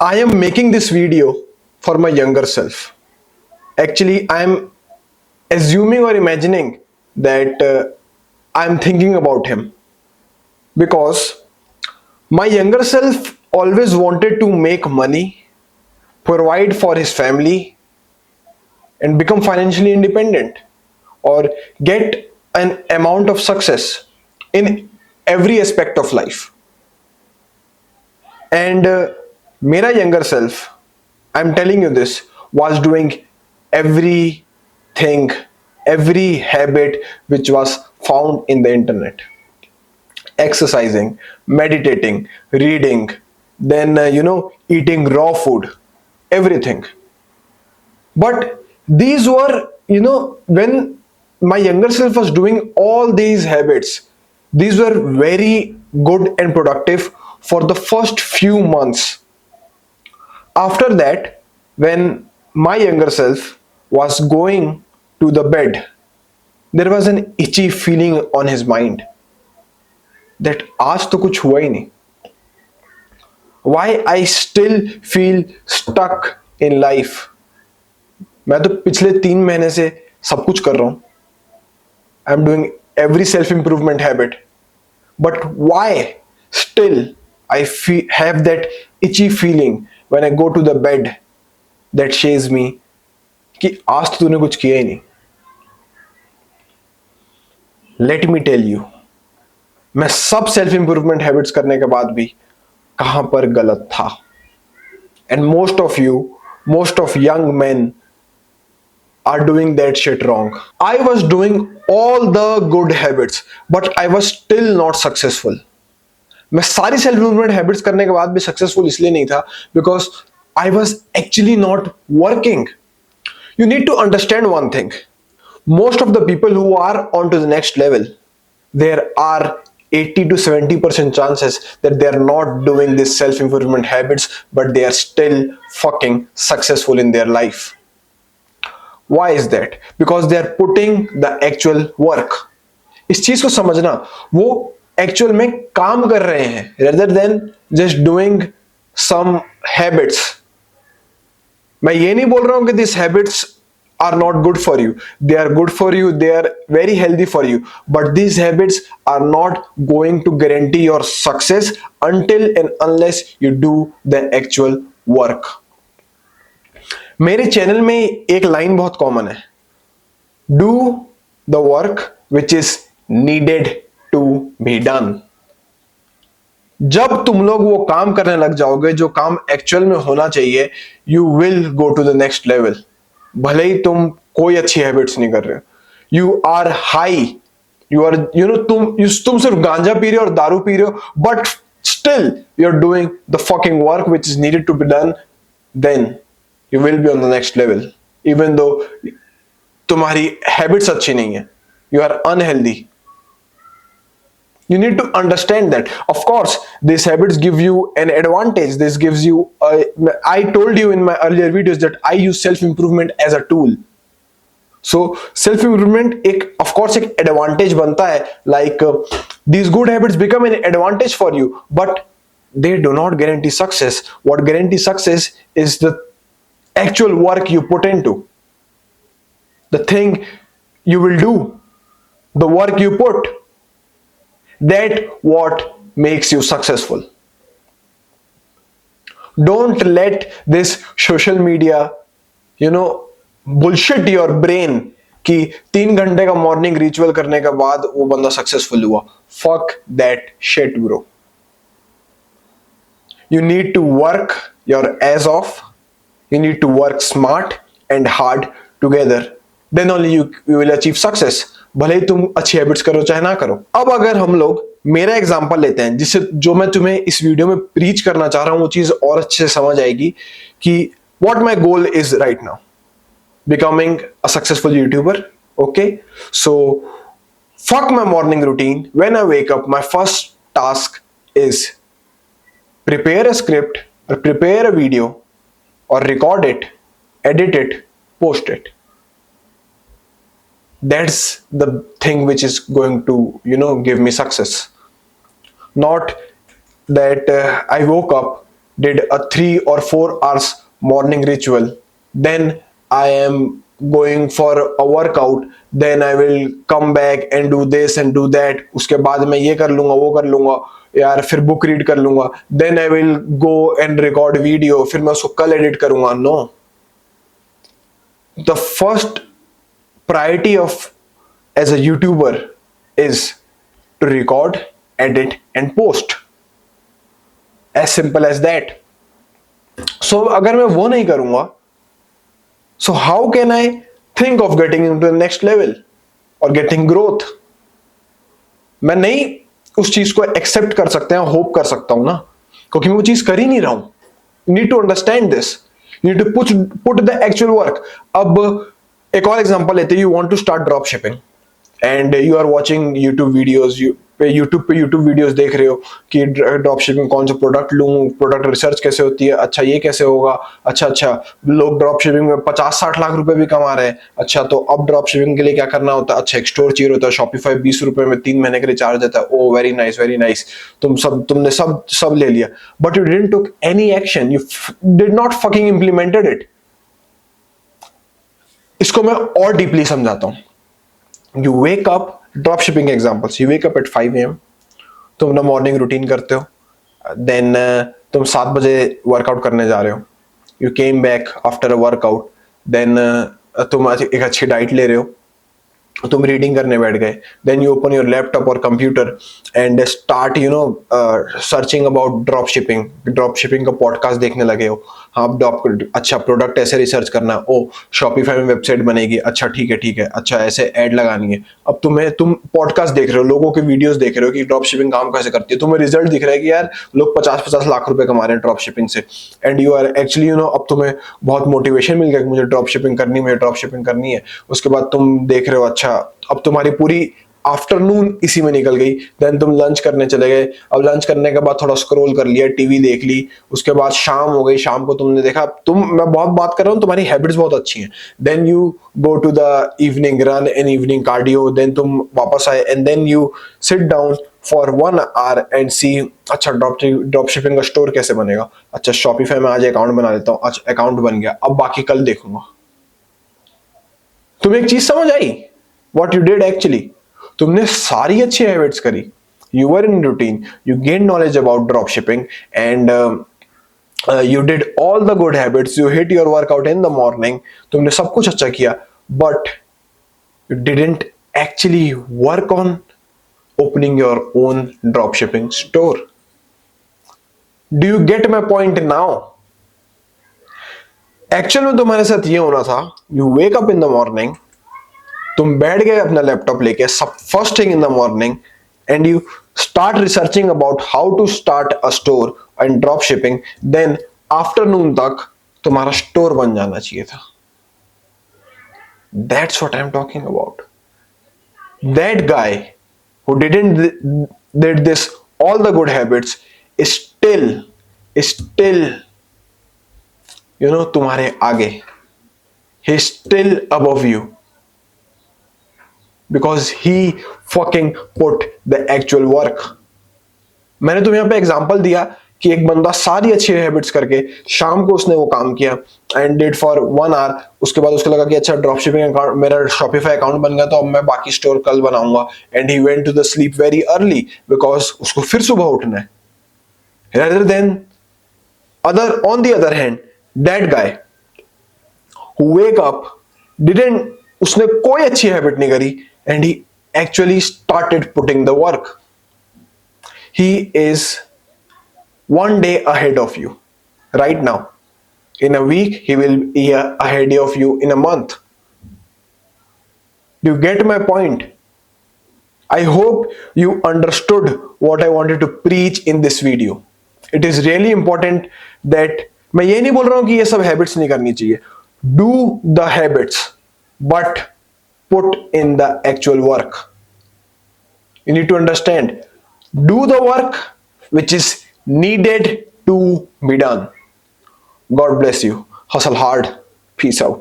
I am making this video for my younger self. Actually, I am assuming or imagining that I'm thinking about him because my younger self always wanted to make money, provide for his family, and become financially independent or get an amount of success in every aspect of life. And Mera younger self, I'm telling you this, was doing everything, every habit which was found in the internet. Exercising, meditating, reading, then, eating raw food, everything. But these were, when my younger self was doing all these habits, these were very good and productive for the first few months. After that, when my younger self was going to the bed, there was an itchy feeling on his mind that आज तो कुछ हुआ ही नहीं. Why I still feel stuck in life? मैं तो पिछले 3 महीने से सब कुछ कर रहा हूं. I'm doing every self improvement habit, but why still I have that itchy feeling when I go to the bed that says me कि आज तो तूने कुछ किया ही नहीं. Let me tell you, मैं सब सेल्फ इंप्रूवमेंट हैबिट्स करने के बाद भी कहां पर गलत था. And most of young man are doing that shit wrong. I was doing all the good habits, but I was still not successful. मैं सारी सेल्फ इंप्रूवमेंट हैबिट्स करने के बाद भी सक्सेसफुल इसलिए नहीं था because I was actually not working. You need to understand one thing. Most of the people who are on to the next level, there are 80 to 70% chances that they are not doing these self-improvement habits, but they are still fucking successful in their life. Why is that? Because they are putting the actual work. इस चीज को समझना, वो actual में काम कर रहे हैं rather than just doing some habits. मैं ये नहीं बोल रहा हूं कि these habits are not good for you. They are good for you. They are very healthy for you. But these habits are not going to guarantee your success until and unless you do the actual work. मेरे channel में एक line बहुत common है. Do the work which is needed to be done. जब तुम लोग वो काम करने लग जाओगे जो काम एक्चुअल में होना चाहिए, you will go to the next level. भले ही तुम कोई अच्छी हैबिट्स नहीं कर रहे हो, you are high, you are तुम सिर्फ गांजा पी रहे हो और दारू पी रहे हो, but still you are doing the fucking work which is needed to be done, then you will be on the next level. Even though तुम्हारी हैबिट्स अच्छी नहीं है, you are unhealthy. You need to understand that. Of course, these habits give you an advantage. This gives you I told you in my earlier videos that I use self improvement as a tool. So self improvement एक of course एक advantage बनता है. Like these good habits become an advantage for you, but they do not guarantee success. What guarantees success is the actual work you put into, the thing you will do, the work you put, that what makes you successful. Don't let this social media bullshit your brain कि 3 घंटे का morning ritual करने के बाद वो बंदा successful हुआ. Fuck that shit, bro. You need to work your ass off. You need to work smart and hard together. Then only you will achieve success. भले ही तुम अच्छी हैबिट्स करो चाहे ना करो. अब अगर हम लोग मेरा एग्जांपल लेते हैं, जिससे जो मैं तुम्हें इस वीडियो में प्रीच करना चाह रहा हूं वो चीज और अच्छे से समझ आएगी कि what my goal is right now. Becoming a successful YouTuber. Okay? So fuck my morning routine. When I wake up, my first task is prepare a script or prepare a video or record it, edit it, post it. That's the thing which is going to, give me success. Not that I woke up, did a 3 or 4 hours morning ritual, then I am going for a workout, then I will come back and do this and do that, उसके बाद मैं ये कर लूंगा वो कर लूंगा यार, फिर बुक रीड कर लूंगा, then I will go and record video, फिर मैं उसको कल एडिट करूंगा. No, the first priority of as a YouTuber is to record, edit and post. As simple as that. So अगर मैं वो नहीं करूंगा, so how can I think of getting into the next level or getting growth? मैं नहीं उस चीज को एक्सेप्ट कर सकते हैं, होप कर सकता हूं ना, क्योंकि मैं वो चीज कर ही नहीं रहा हूं. You need to understand this. You need to put the actual work. अब एक और एग्जांपल लेते हैं. You want to start drop shipping and you are watching YouTube videos. YouTube पे YouTube वीडियोस देख रहे हो कि ड्रॉप शिपिंग कौन सा प्रोडक्ट लूँ, प्रोडक्ट रिसर्च कैसे होती है, अच्छा ये कैसे होगा, अच्छा लोग ड्रॉप शिपिंग में 50-60 लाख रुपए भी कमा रहे हैं. अच्छा, तो अब ड्रॉप शिपिंग के लिए क्या करना होता है? अच्छा, एक स्टोर चाहिए होता है. Shopify 20 रुपए में 3 महीने के लिए चार्ज देता है. ओ वेरी नाइस, वेरी नाइस. तुमने सब ले लिया, but you didn't took any action. You did not fucking implemented it. इसको मैं और डीपली समझाता हूं. You wake up, drop shipping examples. You wake up at 5 a.m. तुम अपना मॉर्निंग रूटीन करते हो, देन तुम 7 बजे वर्कआउट करने जा रहे हो. You came back after a workout, then तुम एक अच्छी डाइट ले रहे हो, तुम रीडिंग करने बैठ गए. Then you open your laptop or computer and start searching about drop shipping का पॉडकास्ट देखने लगे हो. हाँ, अच्छा प्रोडक्ट ऐसे रिसर्च करना है, ओ शॉपिफाई में वेबसाइट बनेगी, अच्छा ठीक है, अच्छा ऐसे ऐड लगानी है. अब तुम पॉडकास्ट देख रहे हो, लोगों के वीडियोस देख रहे हो कि ड्रॉप शिपिंग काम कैसे करती है. तुम्हें रिजल्ट दिख रहा है कि यार लोग 50-50 लाख रुपए कमा रहे हैं ड्रॉप शिपिंग से. एंड यू आर एक्चुअली अब तुम्हें बहुत मोटिवेशन मिल गया कि मुझे ड्रॉप शिपिंग करनी है. उसके बाद तुम देख रहे हो, अच्छा अब तुम्हारी पूरी आफ्टरनून इसी में निकल गई. देन तुम लंच करने चले गए. अब लंच करने के बाद थोड़ा स्क्रॉल कर लिया, टीवी देख ली. उसके बाद शाम हो गई, शाम को तुमने देखा, मैं बहुत बात कर रहा हूँ, तुम्हारी हैबिट्स बहुत अच्छी हैं. Then you go to the evening run and evening cardio. Then तुम वापस आए and then you sit down for 1 hour and see, अच्छा ड्रॉप शिपिंग का स्टोर कैसे बनेगा. अच्छा, शॉपिफाई में आज अकाउंट बना लेता हूँ. अच्छा, अकाउंट बन गया, अब बाकी कल देखूंगा. तुम्हें एक चीज समझ आई? What you did actually, तुमने सारी अच्छी हैबिट्स करी. You were in routine, you gained knowledge about drop shipping and you did all the good habits. You hit your workout in the morning. तुमने सब कुछ अच्छा किया, but you didn't actually work on opening your own drop shipping store. Do you get my point now? Actually में तुम्हारे साथ ये होना था. You wake up in the morning, तुम बैठ गए अपना लैपटॉप लेके सब first thing in the morning and you start researching about how to start a store and drop shipping. Then afternoon तक तुम्हारा स्टोर बन जाना चाहिए था. That's what I am talking about. That guy who did this all the good habits still तुम्हारे आगे. He is still above you because he fucking put the actual work. मैंने तुम्हें यहाँ पे एग्जांपल दिया कि एक बंदा सारी अच्छी हैबिट्स करके शाम को उसने वो काम किया एंड डिड फॉर 1 hour. उसके बाद उसको लगा कि अच्छा ड्रॉप शिपिंग अकाउंट, मेरा शॉपिफाई अकाउंट बन गया, तो अब मैं बाकी स्टोर कल बनाऊंगा. And he went to the sleep very early because उसको फिर सुबह उठना है. rather than on the other hand, that guy who wake up उसने कोई अच्छी हैबिट नहीं करी and he actually started putting the work. He is one day ahead of you right now. In a week, he will be ahead of you in a month. Do you get my point? I hope you understood what I wanted to preach in this video. It is really important that मैं ये नहीं बोल रहा हूं कि ये सब habits नहीं करनी चाहिए. Do the habits, but put in the actual work. You need to understand. Do the work which is needed to be done. God bless you. Hustle hard. Peace out.